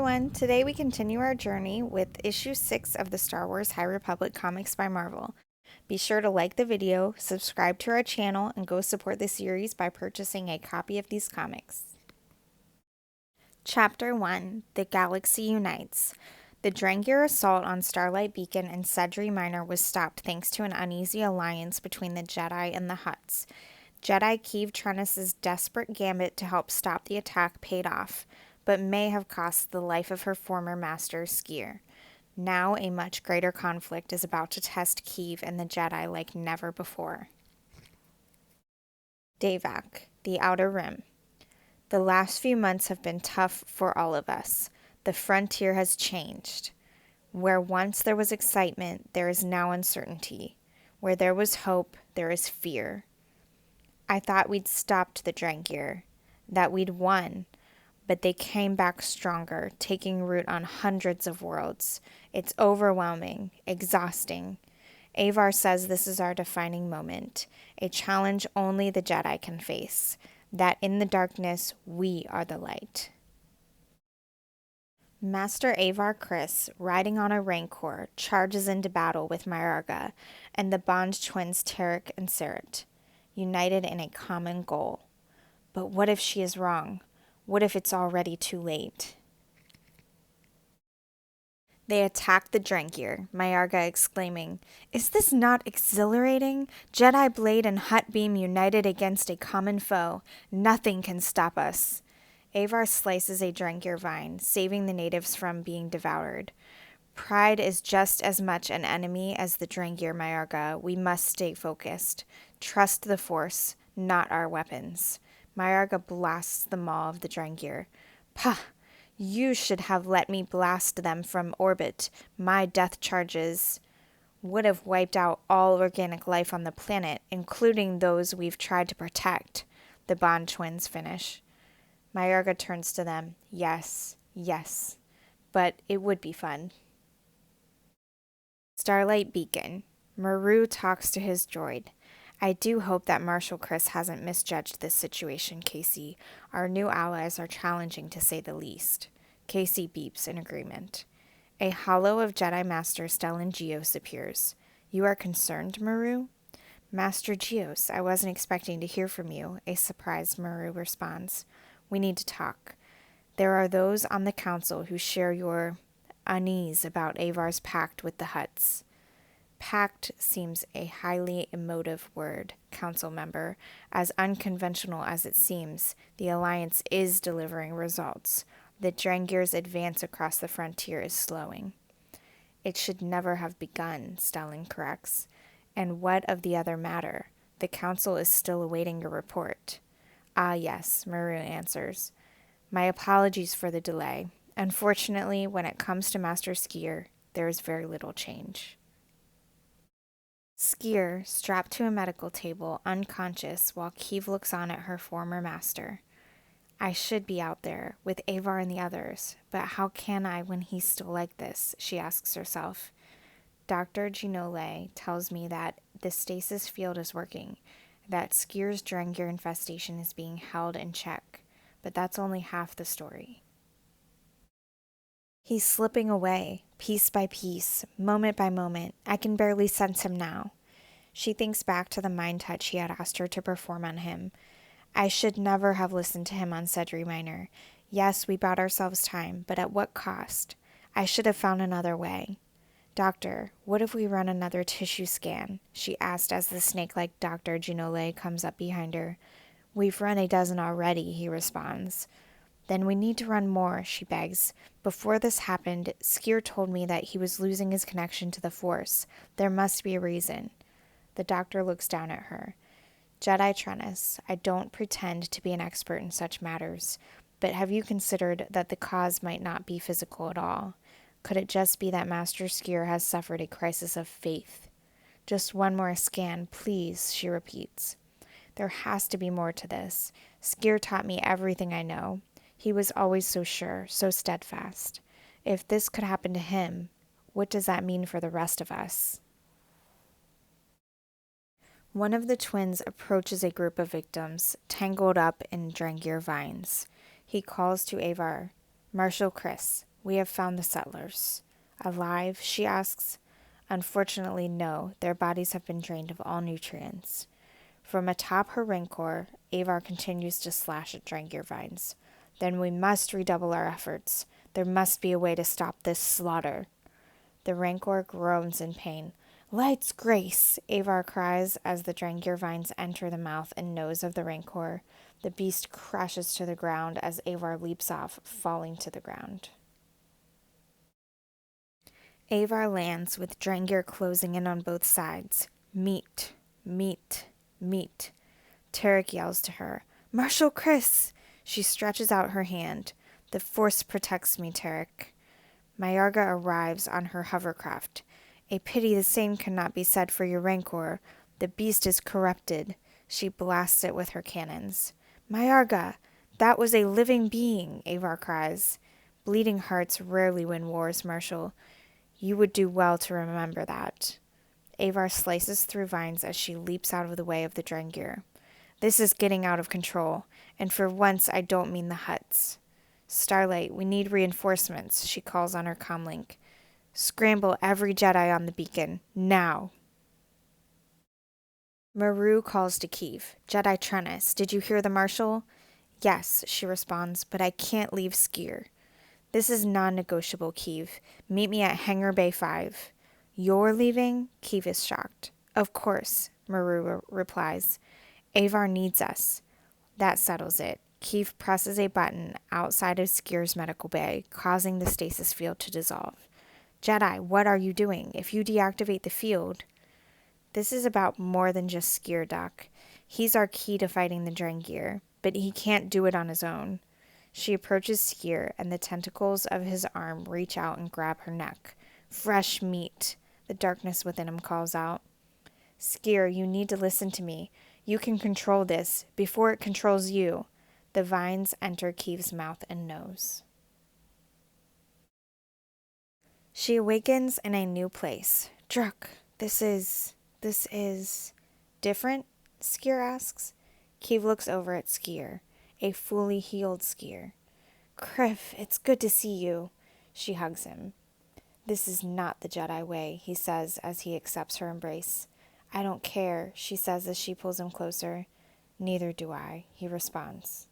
everyone! Today we continue our journey with issue 6 of the Star Wars High Republic comics by Marvel. Be sure to like the video, subscribe to our channel, and go support the series by purchasing a copy of these comics. Chapter 1: The Galaxy Unites. The Drengir assault on Starlight Beacon and Sedri Minor was stopped thanks to an uneasy alliance between the Jedi and the Hutts. Jedi Keeve Trennis's desperate gambit to help stop the attack paid off, but may have cost the life of her former master, Skier. Now a much greater conflict is about to test Keeve and the Jedi like never before. Davak, the Outer Rim. The last few months have been tough for all of us. The frontier has changed. Where once there was excitement, there is now uncertainty. Where there was hope, there is fear. I thought we'd stopped the Drengir, that we'd won, but they came back stronger, taking root on hundreds of worlds. It's overwhelming, exhausting. Avar says this is our defining moment, a challenge only the Jedi can face, that in the darkness, we are the light. Master Avar Kriss, riding on a Rancor, charges into battle with Myarga and the Bond twins Tarek and Seret, united in a common goal. But what if she is wrong? What if it's already too late? They attack the Drengir, Myarga exclaiming, "Is this not exhilarating? Jedi Blade and Hutt Beam united against a common foe. Nothing can stop us." Avar slices a Drengir vine, saving the natives from being devoured. Pride is just as much an enemy as the Drengir, Myarga. We must stay focused. Trust the Force, not our weapons. Myarga blasts the maw of the Drengir. "Pah! You should have let me blast them from orbit. My death charges would have wiped out all organic life on the planet, including those we've tried to protect," the Bond twins finish. Myarga turns to them. Yes, but it would be fun. Starlight Beacon. Maru talks to his droid. "I do hope that Marshal Kriss hasn't misjudged this situation, Casey. Our new allies are challenging, to say the least." Casey beeps in agreement. A hollow of Jedi Master Stellan Gios appears. "You are concerned, Maru?" "Master Gios, I wasn't expecting to hear from you," a surprised Maru responds. "We need to talk. There are those on the council who share your unease about Avar's pact with the Hutts." Pact seems a highly emotive word, council member. As unconventional as it seems, the alliance is delivering results. The Drengir's advance across the frontier is slowing. "It should never have begun," Stellan corrects. "And what of the other matter? The council is still awaiting your report." "Ah, yes," Maru answers. "My apologies for the delay. Unfortunately, when it comes to Master Skier, there is very little change." Skier, strapped to a medical table, unconscious, while Keeve looks on at her former master. "I should be out there, with Avar and the others, but how can I when he's still like this?" she asks herself. Dr. Ginole tells me that the stasis field is working, that Skier's Drengir infestation is being held in check, but that's only half the story. He's slipping away, piece by piece, moment by moment. I can barely sense him now. She thinks back to the mind touch he had asked her to perform on him. I should never have listened to him on Sedri Minor. Yes, we bought ourselves time, but at what cost? I should have found another way. "Doctor, what if we run another tissue scan?" she asked as the snake-like Dr. Ginole comes up behind her. "We've run a dozen already," he responds. "Then we need to run more," she begs. "Before this happened, Skier told me that he was losing his connection to the Force. There must be a reason." The doctor looks down at her. "Jedi Trennis, I don't pretend to be an expert in such matters, but have you considered that the cause might not be physical at all? Could it just be that Master Skier has suffered a crisis of faith?" "Just one more scan, please," she repeats. "There has to be more to this. Skier taught me everything I know. He was always so sure, so steadfast. If this could happen to him, what does that mean for the rest of us?" One of the twins approaches a group of victims, tangled up in Drengir vines. He calls to Avar, "Marshal Kriss, We have found the settlers. Alive? She asks. Unfortunately, no. Their bodies have been drained of all nutrients. From atop her rancor, Avar continues to slash at Drengir vines. Then we must redouble our efforts. There must be a way to stop this slaughter. The rancor groans in pain. Light's grace, Avar cries as the Drengir vines enter the mouth and nose of the rancor. The beast crashes to the ground as Avar leaps off, falling to the ground. Avar lands with Drengir closing in on both sides. Meat, meat, meat. Tarek yells to her, Marshal Chris! She stretches out her hand. The force protects me, Tarek. Mayarga arrives on her hovercraft. A pity the same cannot be said for your rancor. The beast is corrupted. She blasts it with her cannons. Mayarga! That was a living being, Avar cries. Bleeding hearts rarely win wars, Marshal. You would do well to remember that. Avar slices through vines as she leaps out of the way of the Drengir. This is getting out of control, and for once I don't mean the huts. Starlight, we need reinforcements, she calls on her comlink. Scramble every Jedi on the beacon, now. Maru calls to Keeve. Jedi Trennis, did you hear the Marshal? Yes, she responds, but I can't leave Skier. This is non-negotiable, Keeve. Meet me at Hangar Bay 5. You're leaving? Keeve is shocked. Of course, Maru replies. Avar needs us. That settles it. Keeve presses a button outside of Skier's medical bay, causing the stasis field to dissolve. Jedi, what are you doing? If you deactivate the field... This is about more than just Skier, Doc. He's our key to fighting the Drengir, but he can't do it on his own. She approaches Skier, and the tentacles of his arm reach out and grab her neck. Fresh meat, the darkness within him calls out. Skier, you need to listen to me. You can control this, before it controls you. The vines enter Keeve's mouth and nose. She awakens in a new place. Druk, this is... Different? Skier asks. Keeve looks over at Skier, a fully healed Skier. Criff, it's good to see you. She hugs him. This is not the Jedi way, he says as he accepts her embrace. I don't care, she says as she pulls him closer. Neither do I, he responds.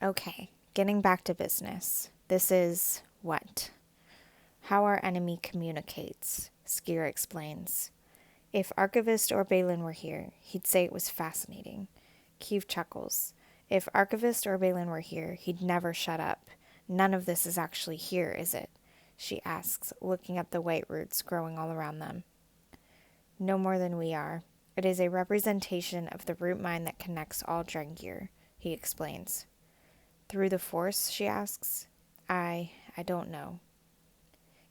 Okay, getting back to business. This is what? How our enemy communicates, Skier explains. If Archivist or Balin were here, he'd say it was fascinating. Keeve chuckles. If Archivist or Balin were here, he'd never shut up. None of this is actually here, is it? She asks, looking at the white roots growing all around them. No more than we are. It is a representation of the root mind that connects all Drengir, he explains. Through the Force, she asks. I don't know.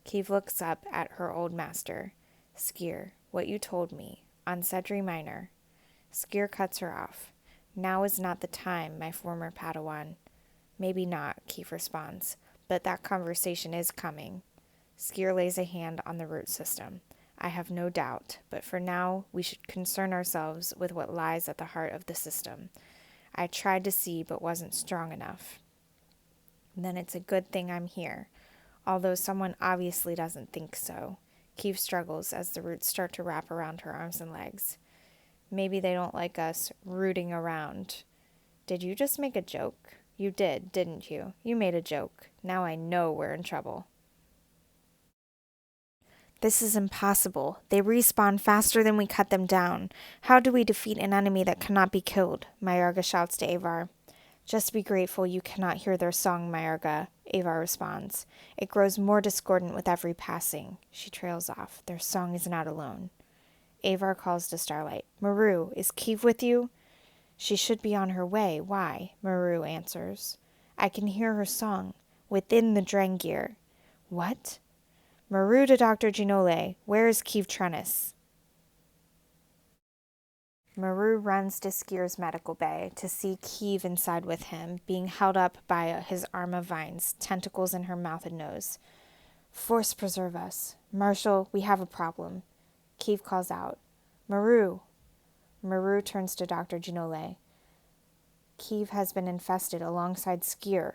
Keeve looks up at her old master. Skier, what you told me, on Sedri Minor. Skier cuts her off. Now is not the time, my former Padawan. Maybe not, Keeve responds, but that conversation is coming. Skier lays a hand on the root system. I have no doubt, but for now, we should concern ourselves with what lies at the heart of the system. I tried to see, but wasn't strong enough. Then it's a good thing I'm here, although someone obviously doesn't think so. Keeve struggles as the roots start to wrap around her arms and legs. Maybe they don't like us rooting around. Did you just make a joke? You did, didn't you? You made a joke. Now I know we're in trouble. This is impossible. They respawn faster than we cut them down. How do we defeat an enemy that cannot be killed? Mayarga shouts to Avar. Just be grateful you cannot hear their song, Mayarga, Avar responds. It grows more discordant with every passing. She trails off. Their song is not alone. Avar calls to Starlight. Maru, is Keeve with you? She should be on her way. Why? Maru answers. I can hear her song. Within the Drengir. What? Maru to Dr. Ginole. Where is Keeve Trennis? Maru runs to Skier's medical bay to see Keeve inside with him, being held up by his arm of vines, tentacles in her mouth and nose. Force preserve us. Marshal, we have a problem. Keeve calls out. Maru. Maru turns to Dr. Ginole. Keeve has been infested alongside Skier.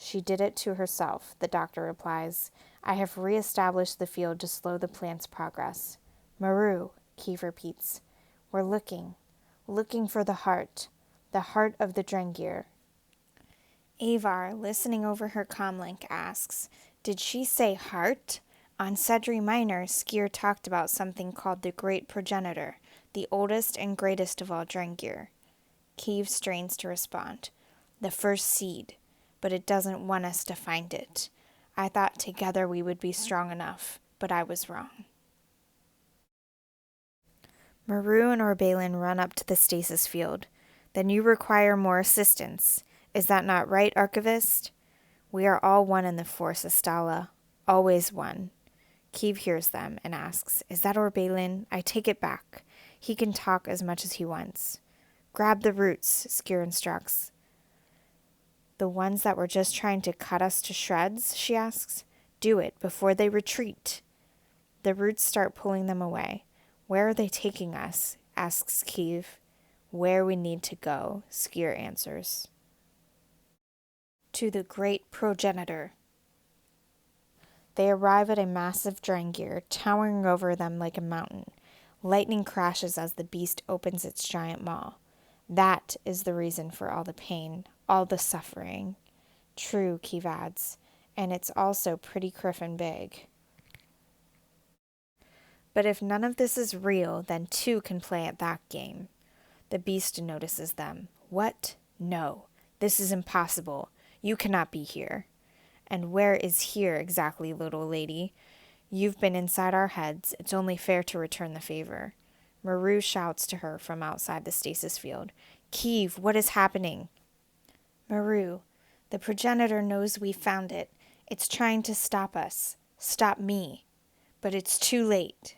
She did it to herself, the doctor replies. I have re-established the field to slow the plant's progress. Maru, Keeve repeats. We're looking for the heart of the Drengir. Avar, listening over her comlink, asks, did she say heart? On Sedri Minor, Skier talked about something called the Great Progenitor, the oldest and greatest of all Drengir. Keeve strains to respond. The first seed, but it doesn't want us to find it. I thought together we would be strong enough, but I was wrong. Maru and Orbalin run up to the stasis field. Then you require more assistance. Is that not right, Archivist? We are all one in the Force, Astala. Always one. Keeve hears them and asks, is that Orbalin? I take it back. He can talk as much as he wants. Grab the roots, Skier instructs. The ones that were just trying to cut us to shreds, she asks. Do it before they retreat. The roots start pulling them away. Where are they taking us? Asks Keeve. Where we need to go, Skier answers. To the Great Progenitor. They arrive at a massive Drengir, towering over them like a mountain. Lightning crashes as the beast opens its giant maw. That is the reason for all the pain, all the suffering. True, Keeve adds, and it's also pretty criff and big. But if none of this is real, then two can play at that game. The beast notices them. What? No, this is impossible. You cannot be here. And where is here exactly, little lady? You've been inside our heads. It's only fair to return the favor. Maru shouts to her from outside the stasis field. Keeve, what is happening? Maru, the progenitor knows we found it. It's trying to stop us. Stop me. But it's too late.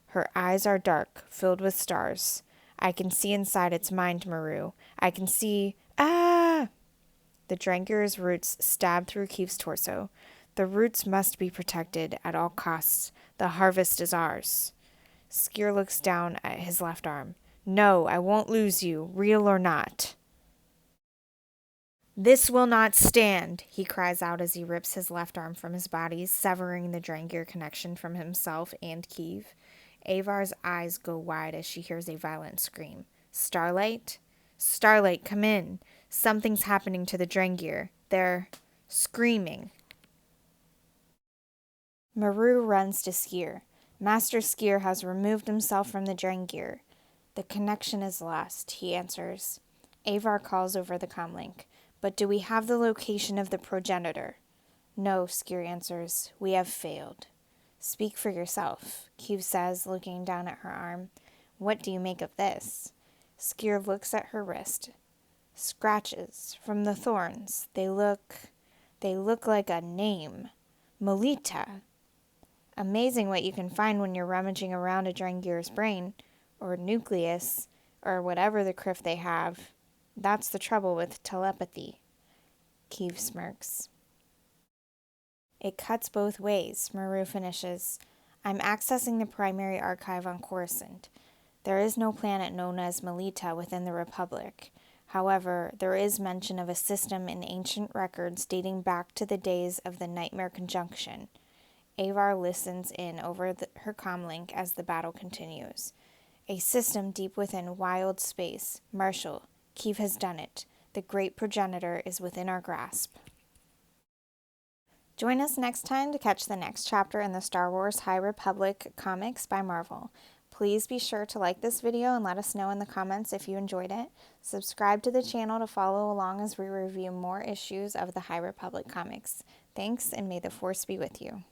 Her eyes are dark, filled with stars. I can see inside its mind, Maru. I can see... Ah! The Drengir's roots stab through Keeve's torso. The roots must be protected at all costs. The harvest is ours. Skier looks down at his left arm. No, I won't lose you, real or not. This will not stand, he cries out as he rips his left arm from his body, severing the Drengir connection from himself and Keeve. Avar's eyes go wide as she hears a violent scream. Starlight? Starlight, come in. Something's happening to the Drengir. They're screaming. Maru runs to Skier. Master Skier has removed himself from the Drengir. The connection is lost, he answers. Avar calls over the comlink. But do we have the location of the progenitor? No, Skier answers. We have failed. Speak for yourself, Keeve says, looking down at her arm. What do you make of this? Skier looks at her wrist. Scratches from the thorns. They look like a name. Melita. Amazing what you can find when you're rummaging around a Drengir's brain, or nucleus, or whatever the criff they have. That's the trouble with telepathy. Keeve smirks. It cuts both ways, Maru finishes. I'm accessing the primary archive on Coruscant. There is no planet known as Melita within the Republic. However, there is mention of a system in ancient records dating back to the days of the Nightmare Conjunction. Avar listens in over her comlink as the battle continues. A system deep within wild space. Marshal, Keeve has done it. The Great Progenitor is within our grasp. Join us next time to catch the next chapter in the Star Wars High Republic comics by Marvel. Please be sure to like this video and let us know in the comments if you enjoyed it. Subscribe to the channel to follow along as we review more issues of the High Republic comics. Thanks, and may the Force be with you.